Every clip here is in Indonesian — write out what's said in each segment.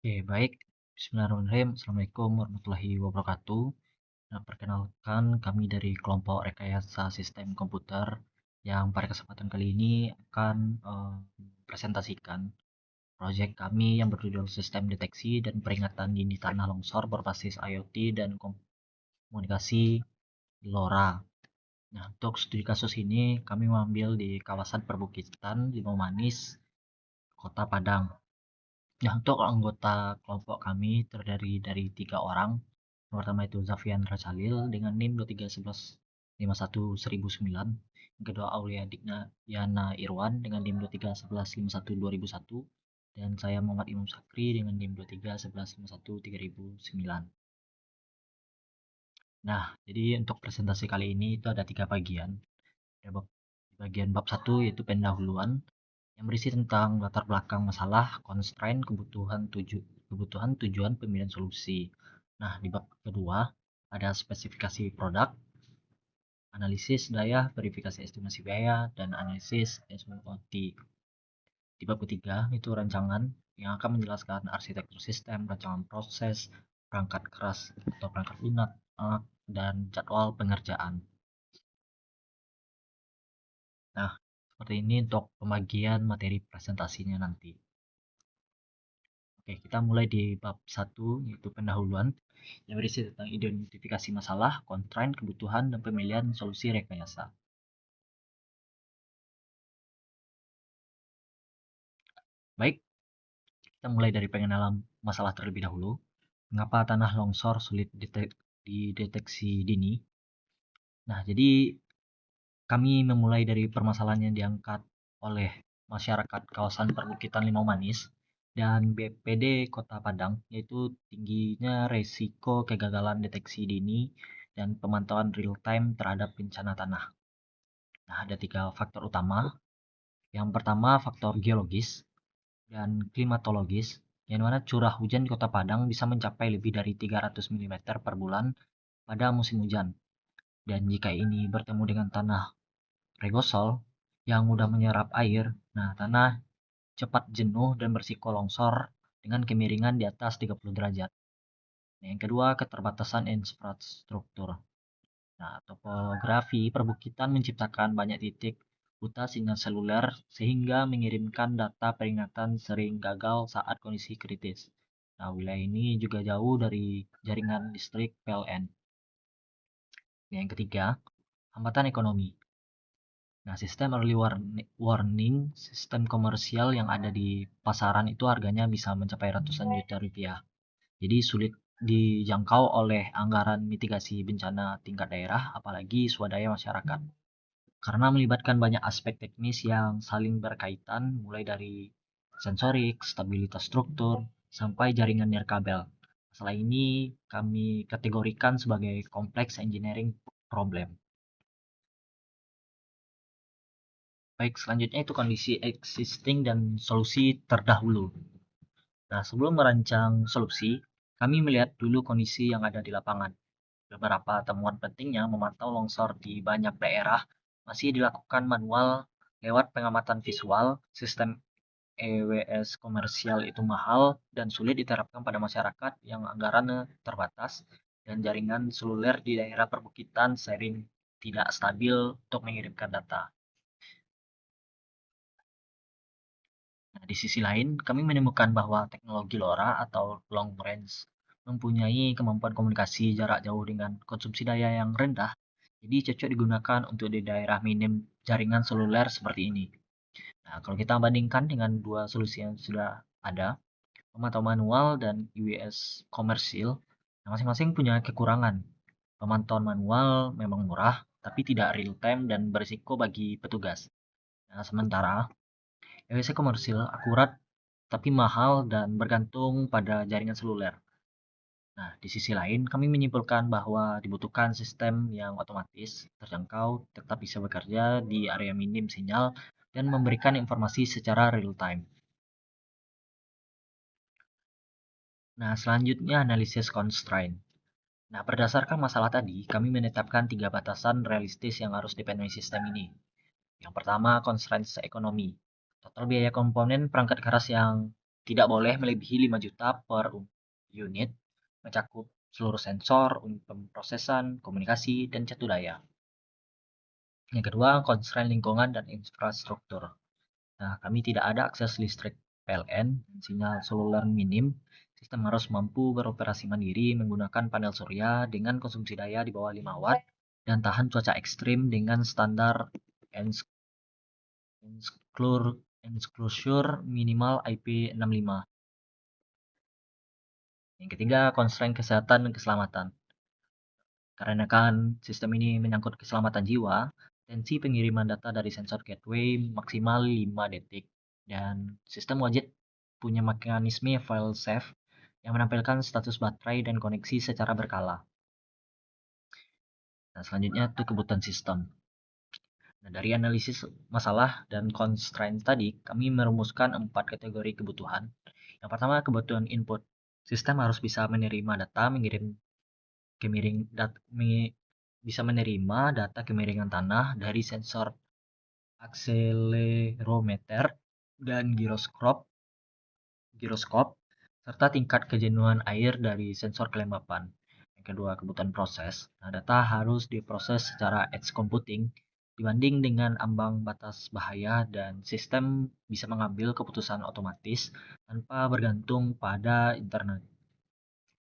Oke, baik. Bismillahirrahmanirrahim. Assalamualaikum warahmatullahi wabarakatuh. Nah, perkenalkan kami dari kelompok rekayasa sistem komputer yang pada kesempatan kali ini akan presentasikan proyek kami yang berjudul Sistem Deteksi dan Peringatan Dini Tanah Longsor berbasis IoT dan komunikasi LoRa. Nah, untuk studi kasus ini kami mengambil di kawasan perbukitan Limau Manis, Kota Padang. Nah, untuk anggota kelompok kami terdiri dari 3 orang. Yang pertama itu Zafian Rasalil dengan NIM 2311511009. Yang kedua Aulia Digna Yana Irwan dengan NIM 2311512001. Dan saya Muhammad Imam Sakri dengan NIM 2311513009. Nah, jadi untuk presentasi kali ini itu ada 3 bagian. Ada bagian bab 1 yaitu pendahuluan yang berisi tentang latar belakang masalah, constraint, kebutuhan, tujuan, pemilihan solusi. Nah, di bab kedua ada spesifikasi produk, analisis daya, verifikasi estimasi biaya, dan analisis SWOT. Di bab ketiga itu rancangan yang akan menjelaskan arsitektur sistem, rancangan proses, perangkat keras atau perangkat lunak, dan jadwal pengerjaan. Nah, seperti ini untuk pembagian materi presentasinya nanti. Oke, kita mulai di bab 1 yaitu pendahuluan yang berisi tentang identifikasi masalah, constraint, kebutuhan, dan pemilihan solusi rekayasa. Baik, kita mulai dari pengenalan masalah terlebih dahulu. Mengapa tanah longsor sulit dideteksi dini? Nah, jadi kami memulai dari permasalahan yang diangkat oleh masyarakat kawasan perbukitan Limau Manis dan BPD Kota Padang, yaitu tingginya resiko kegagalan deteksi dini dan pemantauan real time terhadap bencana tanah. Nah, ada 3 faktor utama. Yang pertama, faktor geologis dan klimatologis, yang mana curah hujan di Kota Padang bisa mencapai lebih dari 300 mm per bulan pada musim hujan. Dan jika ini bertemu dengan tanah regosol yang mudah menyerap air, nah tanah cepat jenuh dan bersiko longsor dengan kemiringan di atas 30 derajat. Nah, yang kedua, keterbatasan infrastruktur. Nah, topografi perbukitan menciptakan banyak titik buta sinyal seluler sehingga mengirimkan data peringatan sering gagal saat kondisi kritis. Nah, wilayah ini juga jauh dari jaringan listrik PLN. Nah, yang ketiga, hambatan ekonomi. Nah, sistem early warning, sistem komersial yang ada di pasaran itu harganya bisa mencapai ratusan juta rupiah. Jadi sulit dijangkau oleh anggaran mitigasi bencana tingkat daerah, apalagi swadaya masyarakat. Karena melibatkan banyak aspek teknis yang saling berkaitan, mulai dari sensorik, stabilitas struktur, sampai jaringan nirkabel. Masalah ini kami kategorikan sebagai kompleks engineering problem. Baik, selanjutnya itu kondisi existing dan solusi terdahulu. Nah, sebelum merancang solusi, kami melihat dulu kondisi yang ada di lapangan. Beberapa temuan pentingnya memantau longsor di banyak daerah masih dilakukan manual lewat pengamatan visual. Sistem EWS komersial itu mahal dan sulit diterapkan pada masyarakat yang anggarannya terbatas, dan jaringan seluler di daerah perbukitan sering tidak stabil untuk mengirimkan data. Nah, di sisi lain, kami menemukan bahwa teknologi LoRa atau Long Range mempunyai kemampuan komunikasi jarak jauh dengan konsumsi daya yang rendah, jadi cocok digunakan untuk di daerah minim jaringan seluler seperti ini. Nah, kalau kita bandingkan dengan dua solusi yang sudah ada, pemantau manual dan UWS komersil, nah masing-masing punya kekurangan. Pemantauan manual memang murah, tapi tidak real time dan berisiko bagi petugas. Nah, sementara EWC komersil akurat tapi mahal dan bergantung pada jaringan seluler. Nah, di sisi lain, kami menyimpulkan bahwa dibutuhkan sistem yang otomatis, terjangkau, tetap bisa bekerja di area minim sinyal, dan memberikan informasi secara real time. Nah, selanjutnya analisis constraint. Nah, berdasarkan masalah tadi, kami menetapkan 3 batasan realistis yang harus dipenuhi sistem ini. Yang pertama, constraint ekonomi. Total biaya komponen perangkat keras yang tidak boleh melebihi 5 juta per unit, mencakup seluruh sensor, unit pemrosesan, komunikasi, dan catu daya. Yang kedua, constraint lingkungan dan infrastruktur. Nah, kami tidak ada akses listrik PLN, sinyal seluler minim. Sistem harus mampu beroperasi mandiri menggunakan panel surya dengan konsumsi daya di bawah 5 watt dan tahan cuaca ekstrim dengan standar enclosure minimal IP65. Yang ketiga, constraint kesehatan dan keselamatan. Karena kan sistem ini menyangkut keselamatan jiwa, tensi pengiriman data dari sensor gateway maksimal 5 detik dan sistem wajib punya mekanisme file save yang menampilkan status baterai dan koneksi secara berkala. Nah, selanjutnya itu kebutuhan sistem. Nah, dari analisis masalah dan constraint tadi, kami merumuskan 4 kategori kebutuhan. Yang pertama, kebutuhan input. Sistem harus bisa menerima data, bisa menerima data kemiringan tanah dari sensor akselerometer dan giroskop, serta tingkat kejenuhan air dari sensor kelembapan. Yang kedua, kebutuhan proses. Nah, data harus diproses secara edge computing dibanding dengan ambang batas bahaya dan sistem bisa mengambil keputusan otomatis tanpa bergantung pada internet.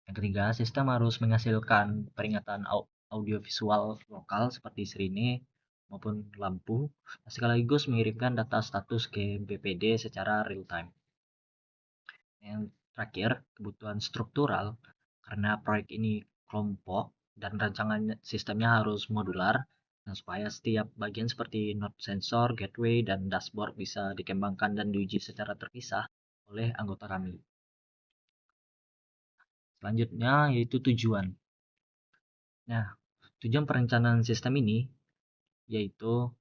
Yang ketiga, sistem harus menghasilkan peringatan audiovisual lokal seperti sirine maupun lampu, sekaligus mengirimkan data status ke BPD secara real time. Yang terakhir, kebutuhan struktural, karena proyek ini kelompok dan rancangan sistemnya harus modular, dan supaya setiap bagian seperti node sensor, gateway, dan dashboard bisa dikembangkan dan diuji secara terpisah oleh anggota kami. Selanjutnya yaitu tujuan. Nah, tujuan perencanaan sistem ini yaitu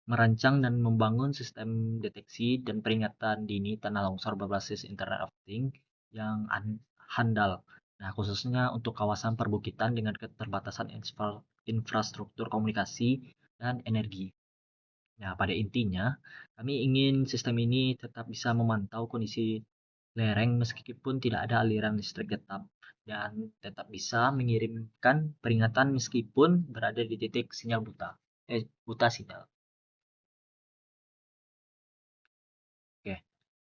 merancang dan membangun sistem deteksi dan peringatan dini tanah longsor berbasis Internet of Things yang handal. Nah, khususnya untuk kawasan perbukitan dengan keterbatasan infrastruktur komunikasi dan energi. Nah, pada intinya, kami ingin sistem ini tetap bisa memantau kondisi lereng meskipun tidak ada aliran listrik tetap dan tetap bisa mengirimkan peringatan meskipun berada di titik sinyal buta sinyal. Oke.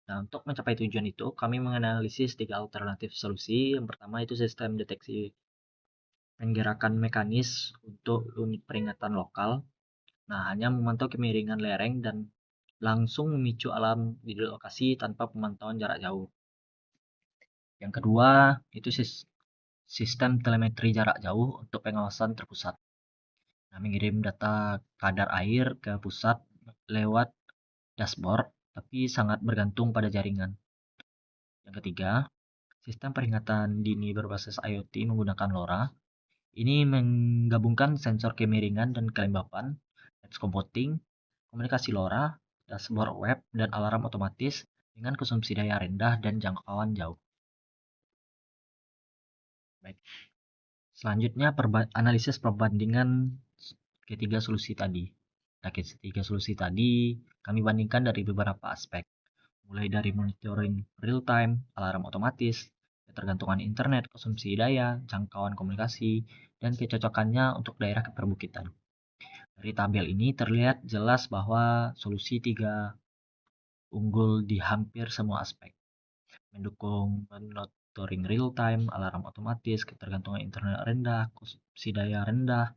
Nah, untuk mencapai tujuan itu, kami menganalisis 3 alternatif solusi. Yang pertama itu sistem deteksi penggerakan mekanis untuk unit peringatan lokal. Nah, hanya memantau kemiringan lereng dan langsung memicu alarm di lokasi tanpa pemantauan jarak jauh. Yang kedua, itu sistem telemetri jarak jauh untuk pengawasan terpusat. Nah, mengirim data kadar air ke pusat lewat dashboard, tapi sangat bergantung pada jaringan. Yang ketiga, sistem peringatan dini berbasis IoT menggunakan LoRa. Ini menggabungkan sensor kemiringan dan kelembapan, edge computing, komunikasi LoRa, dashboard web, dan alarm otomatis dengan konsumsi daya rendah dan jangkauan jauh. Baik. Selanjutnya analisis perbandingan ketiga solusi tadi. Nah, ketiga solusi tadi kami bandingkan dari beberapa aspek, mulai dari monitoring real time, alarm otomatis, ketergantungan internet, konsumsi daya, jangkauan komunikasi, dan kecocokannya untuk daerah perbukitan. Dari tabel ini terlihat jelas bahwa solusi 3 unggul di hampir semua aspek, mendukung monitoring real time, alarm otomatis, ketergantungan internet rendah, konsumsi daya rendah,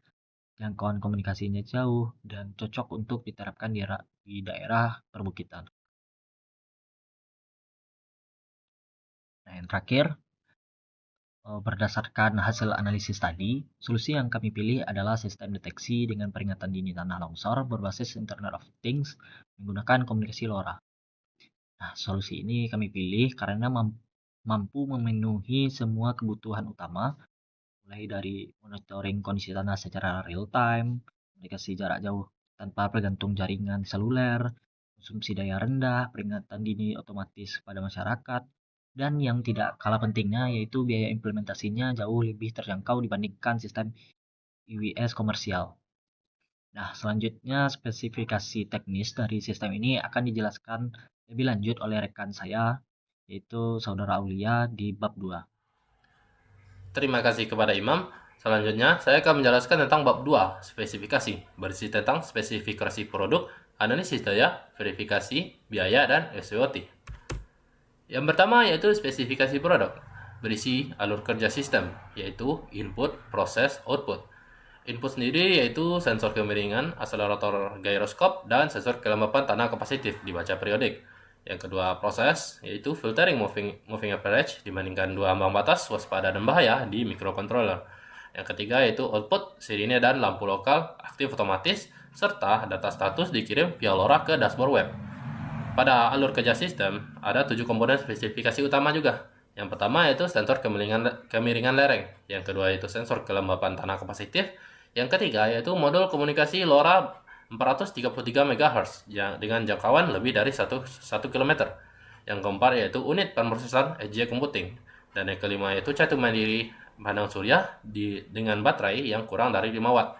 jangkauan komunikasinya jauh, dan cocok untuk diterapkan di daerah perbukitan. Nah, yang terakhir, berdasarkan hasil analisis tadi, solusi yang kami pilih adalah sistem deteksi dengan peringatan dini tanah longsor berbasis Internet of Things menggunakan komunikasi LoRa. Nah, solusi ini kami pilih karena mampu memenuhi semua kebutuhan utama, mulai dari monitoring kondisi tanah secara real time, komunikasi jarak jauh tanpa bergantung jaringan seluler, konsumsi daya rendah, peringatan dini otomatis pada masyarakat, dan yang tidak kalah pentingnya yaitu biaya implementasinya jauh lebih terjangkau dibandingkan sistem IWS komersial. Nah, selanjutnya spesifikasi teknis dari sistem ini akan dijelaskan lebih lanjut oleh rekan saya yaitu Saudara Aulia di bab 2. Terima kasih kepada Imam. Selanjutnya, saya akan menjelaskan tentang bab 2, spesifikasi, berisi tentang spesifikasi produk, analisis daya, verifikasi, biaya, dan SWOT. Yang pertama yaitu spesifikasi produk, berisi alur kerja sistem, yaitu input, proses, output. Input sendiri yaitu sensor kemiringan, akselerator gyroskop, dan sensor kelembapan tanah kapasitif dibaca periodik. Yang kedua proses yaitu filtering moving average dibandingkan dua ambang batas waspada dan bahaya di microcontroller. Yang ketiga yaitu output, sirine dan lampu lokal aktif otomatis, serta data status dikirim via LoRa ke dashboard web. Pada alur kerja sistem, ada 7 komponen spesifikasi utama juga. Yang pertama yaitu sensor kemiringan lereng. Yang kedua yaitu sensor kelembapan tanah kapasitif. Yang ketiga yaitu modul komunikasi LoRa 433 MHz dengan jangkauan lebih dari 1 km. Yang keempat yaitu unit pemrosesan edge computing. Dan yang kelima yaitu catu mandiri panel surya dengan baterai yang kurang dari 5 watt.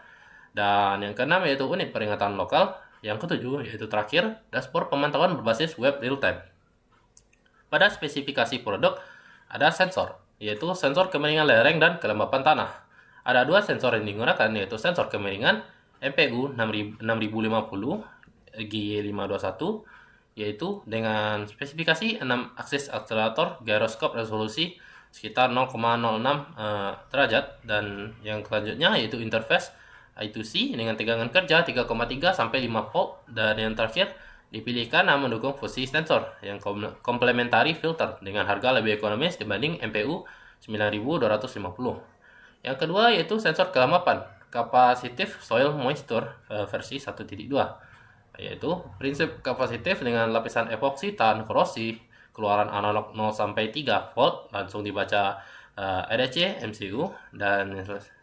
Dan yang keenam yaitu unit peringatan lokal. Yang ketujuh yaitu terakhir, dashboard pemantauan berbasis web real time. Pada spesifikasi produk ada sensor, yaitu sensor kemiringan lereng dan kelembapan tanah. Ada dua sensor yang digunakan, yaitu sensor kemiringan MPU 6050 G521, yaitu dengan spesifikasi 6 aksis akselerator gyroskop resolusi sekitar 0,06 derajat, dan yang selanjutnya yaitu interface I2C dengan tegangan kerja 3,3 sampai 5 volt, dan yang terakhir dipilihkan mendukung fungsi sensor yang komplementari filter dengan harga lebih ekonomis dibanding MPU 9250. Yang kedua yaitu sensor kelembapan kapasitif soil moisture versi 1.2, yaitu prinsip kapasitif dengan lapisan epoksi tahan korosi, keluaran analog 0 sampai 3 volt langsung dibaca EDC MCU, dan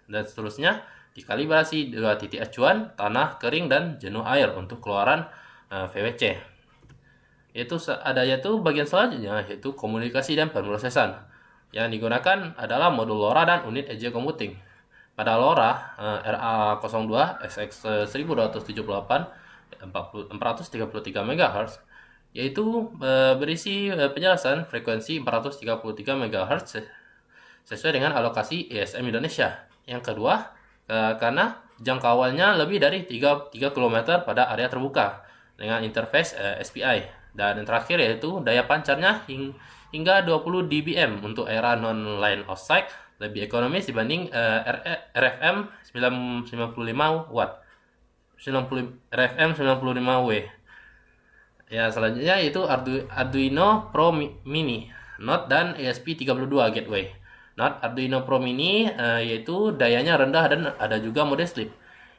seterusnya dikalibrasi 2 titik acuan, tanah, kering, dan jenuh air untuk keluaran VWC. Yaitu bagian selanjutnya yaitu komunikasi dan pemrosesan. Yang digunakan adalah modul LoRa dan unit edge computing. Pada LoRa RA02 XX 1278 433 MHz yaitu berisi penjelasan frekuensi 433 MHz sesuai dengan alokasi ISM Indonesia. Yang kedua, karena jangkauannya lebih dari 3 km pada area terbuka dengan interface SPI. Dan yang terakhir yaitu daya pancarnya hingga 20 dBm untuk era non-line of sight, lebih ekonomis dibanding RFM 95 watt. RFM 95W. Ya, selanjutnya yaitu Arduino Pro Mini, Node, dan ESP32 gateway. Node Arduino Pro Mini yaitu dayanya rendah dan ada juga mode sleep.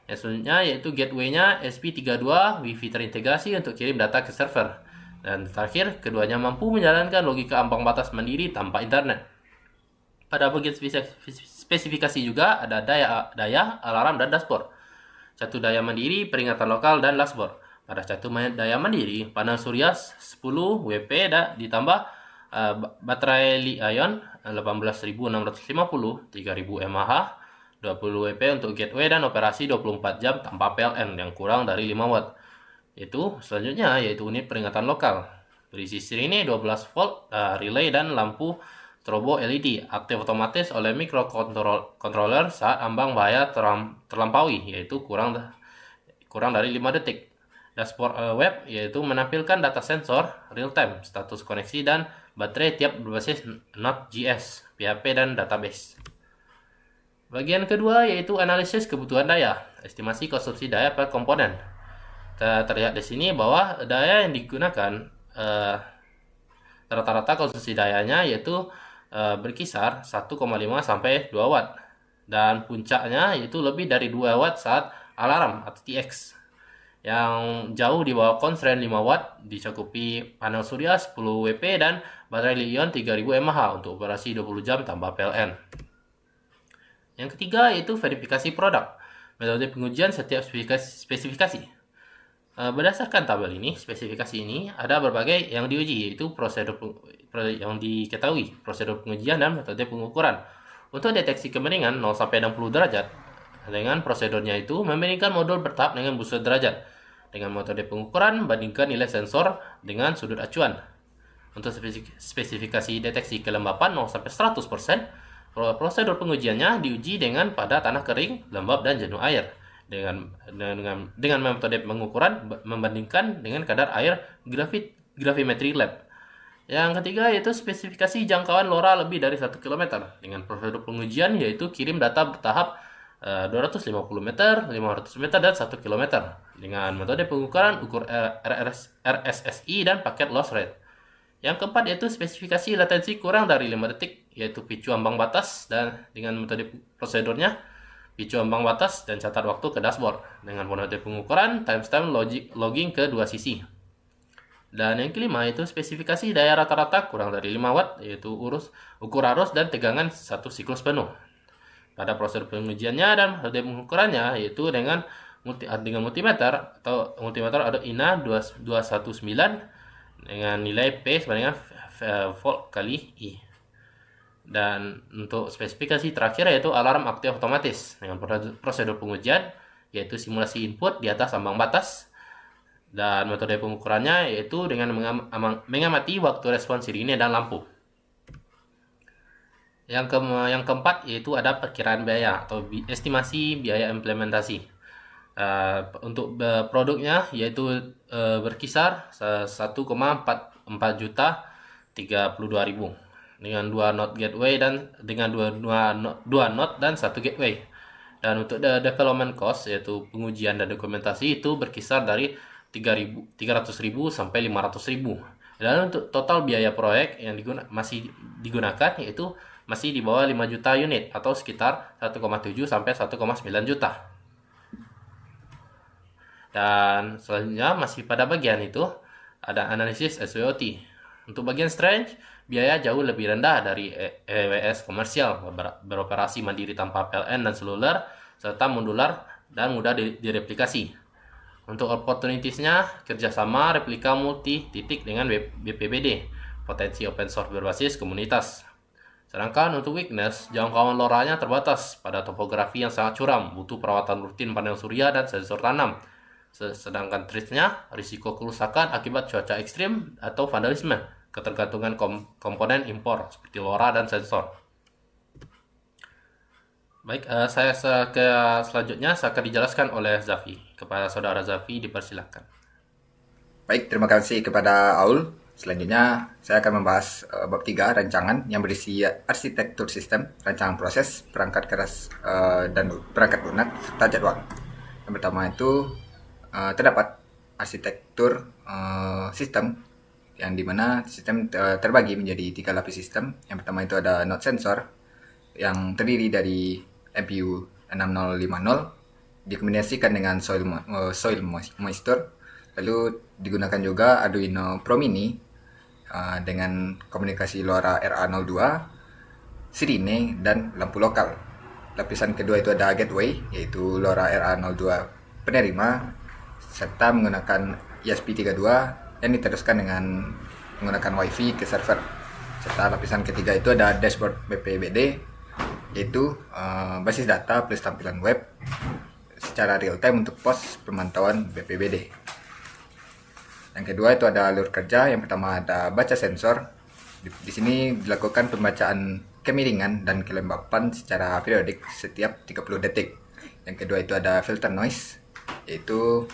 Yang selanjutnya yaitu gateway-nya ESP32 Wi-Fi terintegrasi untuk kirim data ke server. Dan terakhir, keduanya mampu menjalankan logika ambang batas mandiri tanpa internet. Pada bagian spesifikasi juga ada daya, alarm, dan dashboard. Catu daya mandiri, peringatan lokal, dan dashboard. Pada catu daya mandiri, panel surya 10 WP ditambah baterai Li-ion 18650 3000 mAh, 20 WP untuk gateway, dan operasi 24 jam tanpa PLN yang kurang dari 5 watt. Selanjutnya yaitu unit peringatan lokal, berisi sirine 12 volt, relay, dan lampu strobo LED aktif otomatis oleh microcontroller saat ambang bahaya terlampaui, yaitu kurang dari 5 detik. Dashboard web yaitu menampilkan data sensor real time, status koneksi, dan baterai tiap berbasis Node.js, PHP, dan database. Bagian kedua yaitu analisis kebutuhan daya, estimasi konsumsi daya per komponen. Terlihat di sini bahwa daya yang digunakan rata-rata konsumsi dayanya yaitu berkisar 1,5 sampai 2 watt, dan puncaknya yaitu lebih dari 2 watt saat alarm atau TX. Yang jauh di bawah constraint 5 watt dicakupi panel surya 10 WP dan baterai Li-ion 3000 mAh untuk operasi 20 jam tanpa PLN. Yang ketiga yaitu verifikasi produk, metode pengujian setiap spesifikasi. Berdasarkan tabel ini, spesifikasi ini ada berbagai yang diuji, yaitu prosedur yang diketahui, prosedur pengujian, dan metode pengukuran. Untuk deteksi kemiringan 0 sampai 60 derajat, dengan prosedurnya itu memiringkan modul bertahap dengan booster derajat. Dengan metode pengukuran, bandingkan nilai sensor dengan sudut acuan. Untuk spesifikasi deteksi kelembapan 0 sampai 100%, prosedur pengujiannya diuji dengan pada tanah kering, lembab dan jenuh air dengan metode pengukuran membandingkan dengan kadar air gravimetri lab. Yang ketiga yaitu spesifikasi jangkauan LoRa lebih dari 1 km dengan prosedur pengujian yaitu kirim data bertahap 250 meter, 500 meter, dan 1 km dengan metode pengukuran RSSI dan paket loss rate. Yang keempat yaitu spesifikasi latensi kurang dari 5 detik, yaitu picu ambang batas, dan dengan metode prosedurnya picu ambang batas dan catat waktu ke dashboard dengan metode pengukuran timestamp logging ke dua sisi. Dan yang kelima yaitu spesifikasi daya rata-rata kurang dari 5 watt, yaitu ukur arus dan tegangan satu siklus penuh. Pada prosedur pengujiannya dan metode pengukurannya yaitu dengan multimeter atau INA 219 dengan nilai P sama dengan volt kali I. Dan untuk spesifikasi terakhir yaitu alarm aktif otomatis dengan prosedur pengujian yaitu simulasi input di atas ambang batas, dan metode pengukurannya yaitu dengan mengamati waktu respon sirine dan lampu. Yang keempat yaitu ada perkiraan biaya atau estimasi biaya implementasi. Untuk produknya yaitu berkisar 1,44 juta 32.000 dengan 2 node gateway dan dengan 2 node dan 1 gateway. Dan untuk development cost yaitu pengujian dan dokumentasi itu berkisar dari 300.000 sampai 500.000. Dan untuk total biaya proyek yang masih digunakan yaitu masih di bawah 5 juta unit atau sekitar 1,7 sampai 1,9 juta. Dan selanjutnya masih pada bagian itu ada analisis SWOT. Untuk bagian strange, biaya jauh lebih rendah dari EWS komersial, beroperasi mandiri tanpa PLN dan seluler, serta modular dan mudah direplikasi. Untuk opportunities-nya, kerjasama replika multi titik dengan BPBD, potensi open source berbasis komunitas. Sedangkan untuk weakness, jangkauan LoRa-nya terbatas pada topografi yang sangat curam, butuh perawatan rutin panel surya dan sensor tanam. Sedangkan threats-nya, risiko kerusakan akibat cuaca ekstrim atau vandalisme, ketergantungan komponen impor seperti LoRa dan sensor. Baik, selanjutnya saya akan dijelaskan oleh Zafi. Kepada saudara Zafi, dipersilakan. Baik, terima kasih kepada Aul. Selanjutnya, saya akan membahas bab 3, rancangan yang berisi arsitektur sistem, rancangan proses, perangkat keras dan perangkat lunak, serta jadwal. Yang pertama itu terdapat arsitektur sistem yang dimana sistem terbagi menjadi 3 lapis sistem. Yang pertama itu ada node sensor yang terdiri dari MPU 6050 dikombinasikan dengan soil moisture, lalu digunakan juga Arduino Pro Mini dengan komunikasi LoRa RA02, sirine, dan lampu lokal. Lapisan kedua itu ada gateway, yaitu LoRa RA02 penerima, serta menggunakan ESP32 yang diteruskan dengan menggunakan WiFi ke server. Serta lapisan ketiga itu ada dashboard BPBD, yaitu basis data plus tampilan web secara real time untuk pos pemantauan BPBD. Yang kedua itu ada alur kerja. Yang pertama ada baca sensor. Di sini dilakukan pembacaan kemiringan dan kelembapan secara periodik setiap 30 detik. Yang kedua itu ada filter noise, yaitu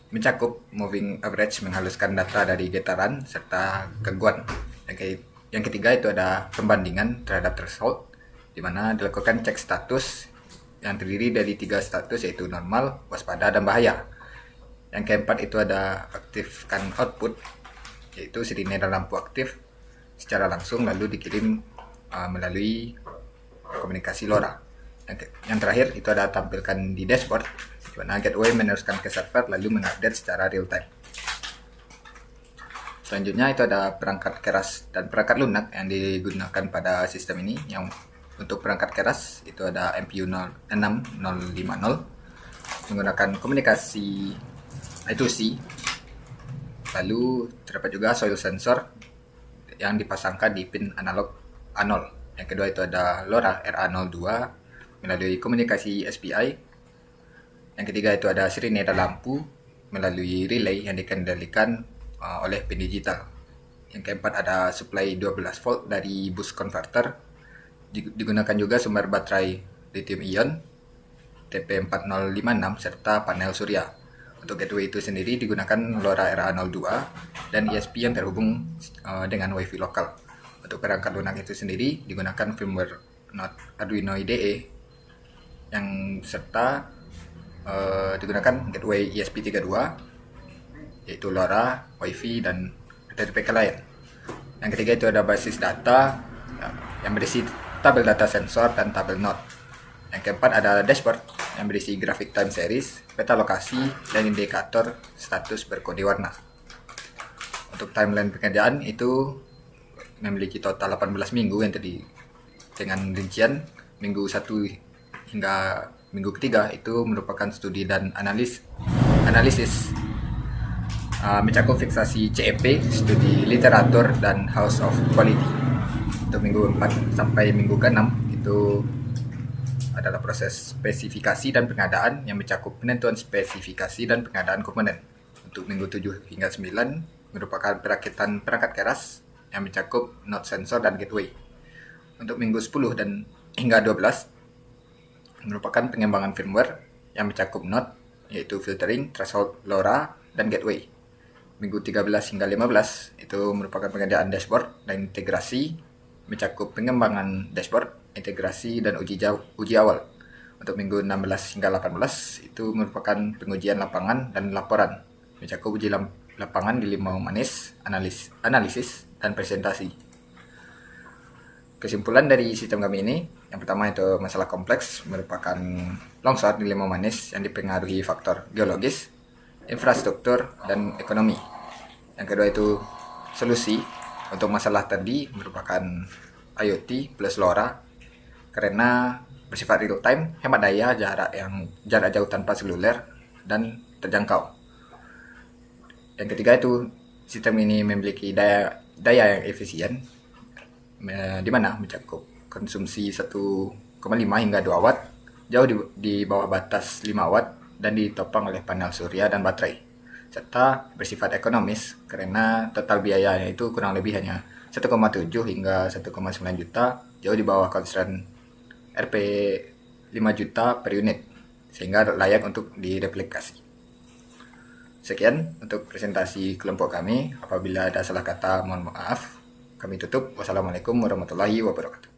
mencakup moving average, menghaluskan data dari getaran serta gangguan. Yang ketiga itu ada pembandingan terhadap threshold, di mana dilakukan cek status yang terdiri dari 3 status, yaitu normal, waspada, dan bahaya. Yang keempat itu ada aktifkan output, yaitu sirine dan lampu aktif secara langsung lalu dikirim melalui komunikasi LoRa. Yang terakhir itu ada tampilkan di dashboard, di mana gateway meneruskan ke server lalu mengupdate secara real time. Selanjutnya itu ada perangkat keras dan perangkat lunak yang digunakan pada sistem ini. Yang untuk perangkat keras itu ada MPU 6050 menggunakan komunikasi I2C. Lalu terdapat juga soil sensor yang dipasangkan di pin analog A0. Yang kedua itu ada LoRa RA02 melalui komunikasi SPI. Yang ketiga itu ada sirine dan lampu melalui relay yang dikendalikan oleh pin digital. Yang keempat ada supply 12 volt dari boost converter. Digunakan juga sumber baterai lithium ion TP4056 serta panel surya. Untuk gateway itu sendiri digunakan LoRa RA02 dan ESP yang terhubung dengan WiFi lokal. Untuk perangkat lunak itu sendiri digunakan firmware Arduino IDE yang serta digunakan gateway ESP32 yaitu LoRa, WiFi dan RTPK lain. Yang ketiga itu ada basis data yang berisi tabel data sensor dan tabel node. Yang keempat ada dashboard yang berisi grafik time series, peta lokasi, dan indikator status berkode warna. Untuk timeline pekerjaan itu memiliki total 18 minggu yang tadi dengan rincian minggu 1 hingga minggu ketiga itu merupakan studi dan analisis mencakup fiksasi CEP, studi literatur, dan House of Quality. Untuk minggu 4 sampai minggu ke-6 itu adalah proses spesifikasi dan pengadaan yang mencakup penentuan spesifikasi dan pengadaan komponen. Untuk minggu 7 hingga 9 merupakan perakitan perangkat keras yang mencakup node sensor dan gateway. Untuk minggu 10 dan hingga 12 merupakan pengembangan firmware yang mencakup node yaitu filtering, threshold, LoRa, dan gateway. Minggu 13 hingga 15 itu merupakan pengerjaan dashboard dan integrasi, mencakup pengembangan dashboard, integrasi, dan uji awal. Untuk minggu 16 hingga 18 itu merupakan pengujian lapangan dan laporan, mencakup uji lapangan di limau manis, analisis, dan presentasi. Kesimpulan dari sistem kami ini, yang pertama itu masalah kompleks merupakan longsor di limau manis yang dipengaruhi faktor geologis, infrastruktur, dan ekonomi. Yang kedua itu solusi untuk masalah tadi merupakan IoT plus LoRa karena bersifat real time, hemat daya, jarak jauh tanpa seluler, dan terjangkau. Yang ketiga itu sistem ini memiliki daya yang efisien di mana mencakup konsumsi 1,5 hingga 2 watt, jauh di bawah batas 5 watt, dan ditopang oleh panel surya dan baterai, serta bersifat ekonomis karena total biayanya itu kurang lebih hanya 1,7 hingga 1,9 juta, jauh di bawah constraint Rp 5 juta per unit, sehingga layak untuk direplikasi. Sekian untuk presentasi kelompok kami. Apabila ada salah kata, mohon maaf. Kami tutup. Wassalamualaikum warahmatullahi wabarakatuh.